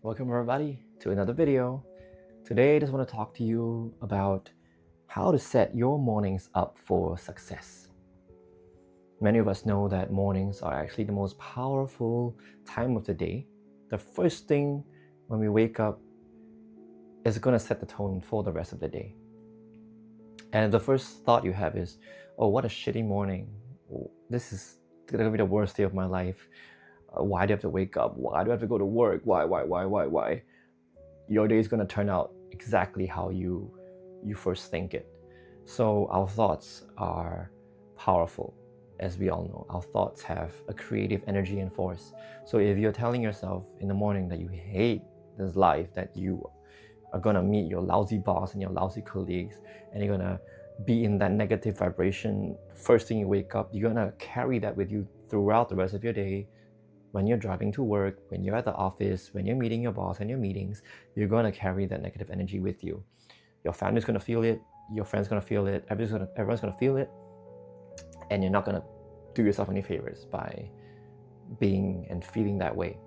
Welcome everybody to another video. Today I just want to talk to you about how to set your mornings up for success. Many of us know that mornings are actually the most powerful time of the day. The first thing when we wake up is going to set the tone for the rest of the day. And the first thought you have is, oh, what a shitty morning. This is going to be the worst day of my life. Why do I have to wake up? Why do I have to go to work? Why? Your day is going to turn out exactly how you first think it. So our thoughts are powerful, as we all know. Our thoughts have a creative energy and force. So if you're telling yourself in the morning that you hate this life, that you are going to meet your lousy boss and your lousy colleagues, and you're going to be in that negative vibration first thing you wake up, you're going to carry that with you throughout the rest of your day. When you're driving to work, when you're at the office, when you're meeting your boss and your meetings, you're going to carry that negative energy with you. Your family's going to feel it, your friends going to feel it, everyone's going to feel it, and you're not going to do yourself any favors by being and feeling that way.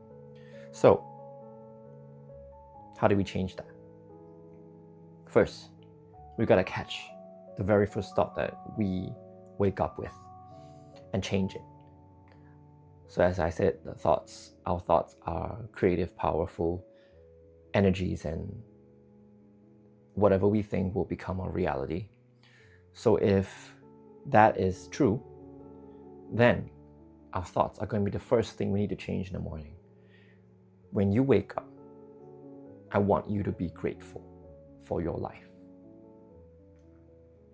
So, how do we change that? First, we've got to catch the very first thought that we wake up with and change it. So as I said, our thoughts are creative, powerful energies, and whatever we think will become our reality. So if that is true, then our thoughts are going to be the first thing we need to change in the morning. When you wake up, I want you to be grateful for your life.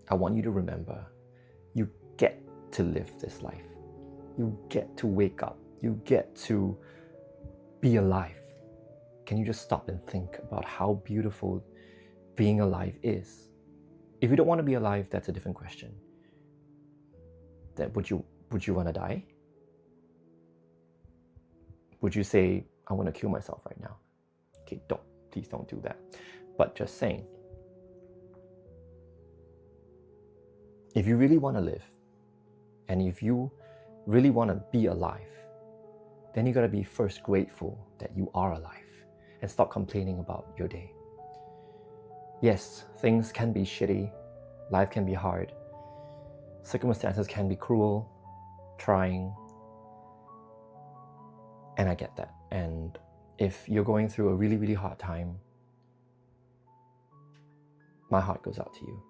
I want you to remember you get to live this life. You get to wake up. You get to be alive. Can you just stop and think about how beautiful being alive is? If you don't want to be alive, that's a different question. Then would you want to die? Would you say, I want to kill myself right now? Okay, please don't do that. But just saying, if you really want to live, and if you really want to be alive, then you got to be first grateful that you are alive and stop complaining about your day. Yes, things can be shitty, life can be hard, circumstances can be cruel, trying, and I get that. And if you're going through a really, really hard time, my heart goes out to you.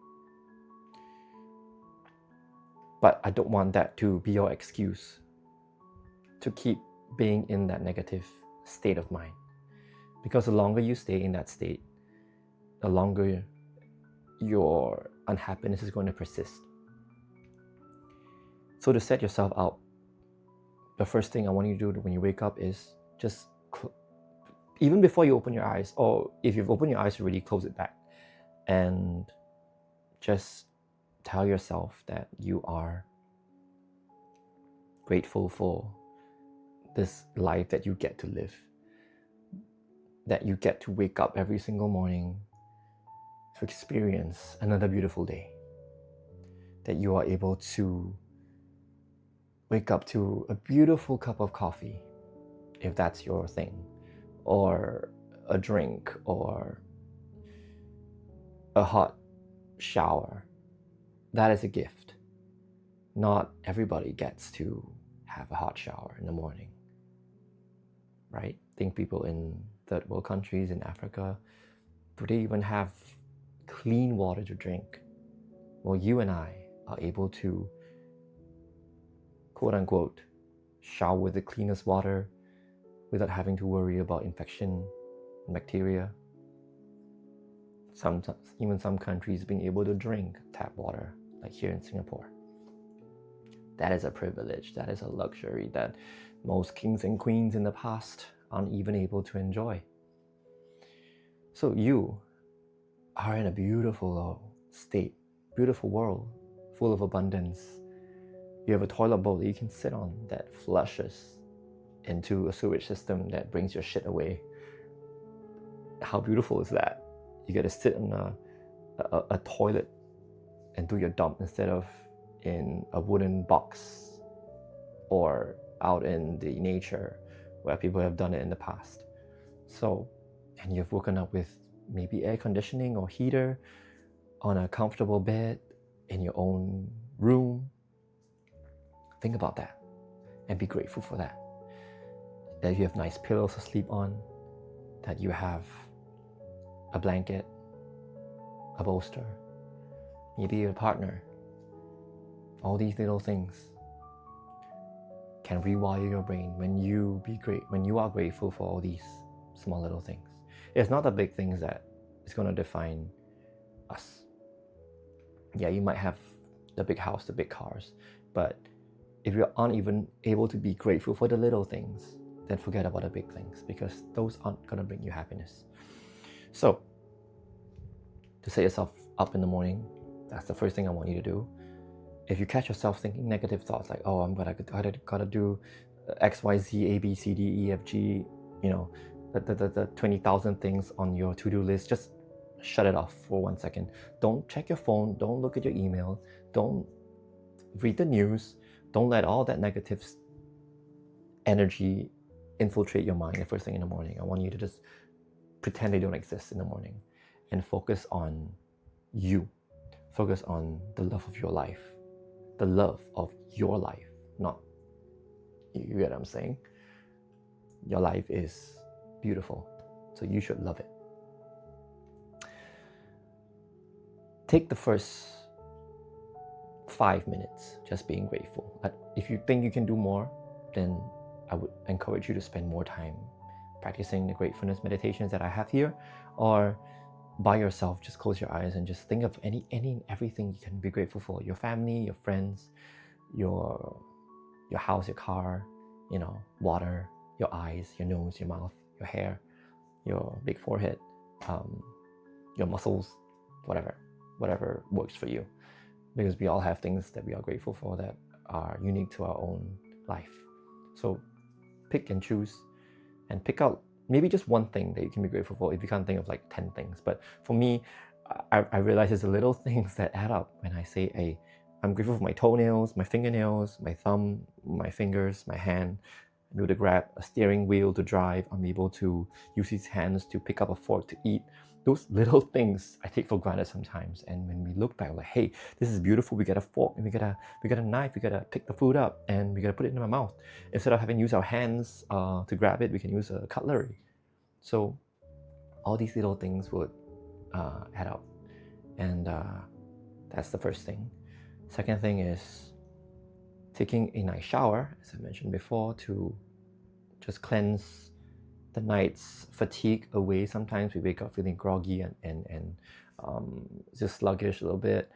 But I don't want that to be your excuse to keep being in that negative state of mind. Because the longer you stay in that state, the longer your unhappiness is going to persist. So to set yourself up, the first thing I want you to do when you wake up is just, even before you open your eyes, or if you've opened your eyes already, close it back. And just tell yourself that you are grateful for this life that you get to live, that you get to wake up every single morning to experience another beautiful day, that you are able to wake up to a beautiful cup of coffee, if that's your thing, or a drink, or a hot shower. That is a gift. Not everybody gets to have a hot shower in the morning, right? Think people in third world countries in Africa, do they even have clean water to drink? Well, you and I are able to, quote unquote, shower with the cleanest water without having to worry about infection and bacteria. Sometimes, even some countries being able to drink tap water, like here in Singapore. That is a privilege, that is a luxury that most kings and queens in the past aren't even able to enjoy. So you are in a beautiful state, beautiful world, full of abundance. You have a toilet bowl that you can sit on that flushes into a sewage system that brings your shit away. How beautiful is that? You get to sit on a toilet and do your dump instead of in a wooden box or out in the nature where people have done it in the past. So and you've woken up with maybe air conditioning or heater on a comfortable bed in your own room, think about that and be grateful for that. That you have nice pillows to sleep on, that you have a blanket, a bolster, maybe a partner. All these little things can rewire your brain when you are grateful for all these small little things. It's not the big things that is going to define us. Yeah, you might have the big house, the big cars, but if you aren't even able to be grateful for the little things, then forget about the big things, because those aren't going to bring you happiness. So, to set yourself up in the morning, that's the first thing I want you to do. If you catch yourself thinking negative thoughts like, oh, I'm gotta do X, Y, Z, A, B, C, D, E, F, G, the 20,000 things on your to-do list, just shut it off for 1 second. Don't check your phone, don't look at your email, don't read the news, don't let all that negative energy infiltrate your mind the first thing in the morning. I want you to just pretend they don't exist in the morning and focus on you. Focus on the love of your life. The love of your life, not, you get what I'm saying? Your life is beautiful, so you should love it. Take the first 5 minutes just being grateful. If you think you can do more, then I would encourage you to spend more time practicing the gratefulness meditations that I have here, or by yourself, just close your eyes and just think of any and everything you can be grateful for. Your family, your friends, your house, your car, water, your eyes, your nose, your mouth, your hair, your big forehead, your muscles, whatever works for you. Because we all have things that we are grateful for that are unique to our own life. So pick and choose and pick out maybe just one thing that you can be grateful for if you can't think of like 10 things. But for me, I realize it's the little things that add up when I say, I'm grateful for my toenails, my fingernails, my thumb, my fingers, my hand. I'm able to grab a steering wheel to drive. I'm able to use these hands to pick up a fork to eat. Those little things I take for granted sometimes. And when we look back, like, hey, this is beautiful. We got a fork and we got a knife. We got to pick the food up and we got to put it in our mouth. Instead of having to use our hands to grab it, we can use a cutlery. So all these little things would add up. And that's the first thing. Second thing is taking a nice shower, as I mentioned before, to just cleanse the night's fatigue away. Sometimes we wake up feeling groggy and just sluggish a little bit.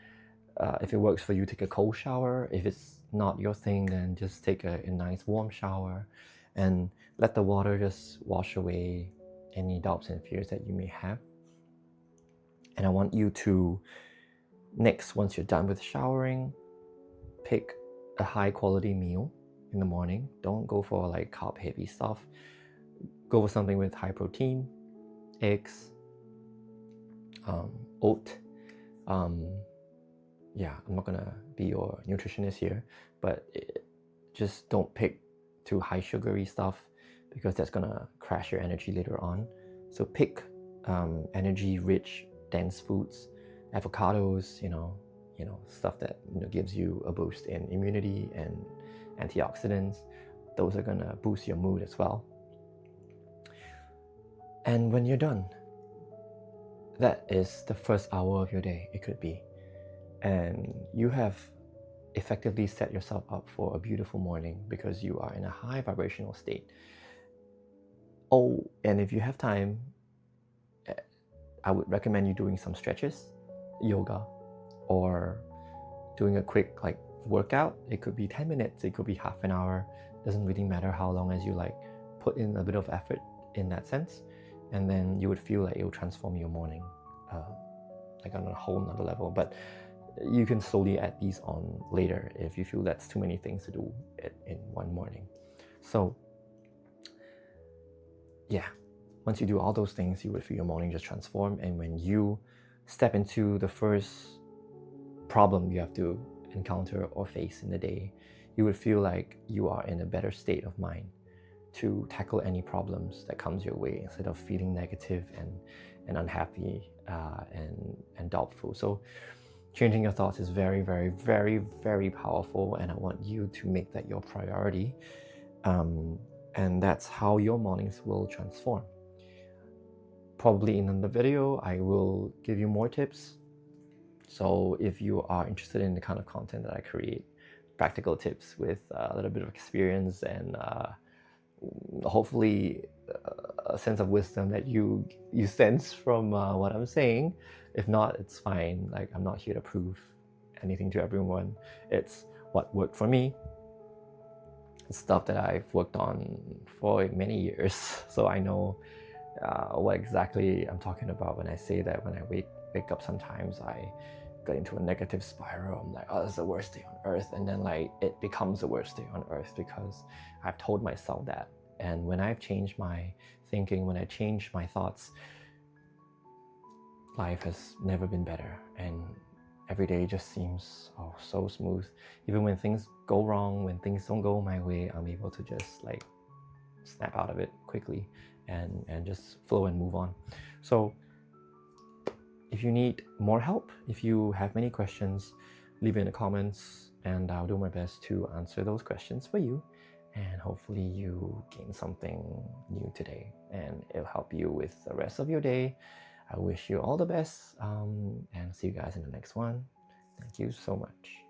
If it works for you, take a cold shower. If it's not your thing, then just take a nice warm shower and let the water just wash away any doubts and fears that you may have. And I want you to, next, once you're done with showering, pick a high quality meal in the morning. Don't go for like carb heavy stuff. Go for something with high protein, eggs, oat. Yeah, I'm not gonna be your nutritionist here, but just don't pick too high sugary stuff because that's gonna crash your energy later on. So pick energy rich, dense foods, avocados, stuff that gives you a boost in immunity and antioxidants. Those are gonna boost your mood as well. And when you're done, that is the first hour of your day, it could be. And you have effectively set yourself up for a beautiful morning because you are in a high vibrational state. Oh, and if you have time, I would recommend you doing some stretches, yoga, or doing a quick workout. It could be 10 minutes, it could be half an hour. Doesn't really matter how long as you put in a bit of effort in that sense. And then you would feel like it will transform your morning on a whole nother level. But you can slowly add these on later if you feel that's too many things to do in one morning. So yeah, once you do all those things, you would feel your morning just transform. And when you step into the first problem you have to encounter or face in the day, you would feel like you are in a better state of mind. to tackle any problems that comes your way instead of feeling negative and unhappy and doubtful. So changing your thoughts is very, very, very, very powerful, and I want you to make that your priority. And that's how your mornings will transform. Probably in another video, I will give you more tips. So if you are interested in the kind of content that I create, practical tips with a little bit of experience and hopefully a sense of wisdom that you sense from what I'm saying. If not, it's fine. Like, I'm not here to prove anything to everyone. It's what worked for me. It's stuff that I've worked on for many years, so I know what exactly I'm talking about when I say that when I wake up sometimes I get into a negative spiral. I'm like, oh, this is the worst day on earth, and then like it becomes the worst day on earth because I've told myself that. And when I've changed my thinking, when I changed my thoughts, life has never been better, and every day just seems so smooth. Even when things go wrong, when things don't go my way, I'm able to just like snap out of it quickly and just flow and move on. So if you need more help, if you have many questions, leave it in the comments and I'll do my best to answer those questions for you. And hopefully you gain something new today and it'll help you with the rest of your day. I wish you all the best and see you guys in the next one. Thank you so much.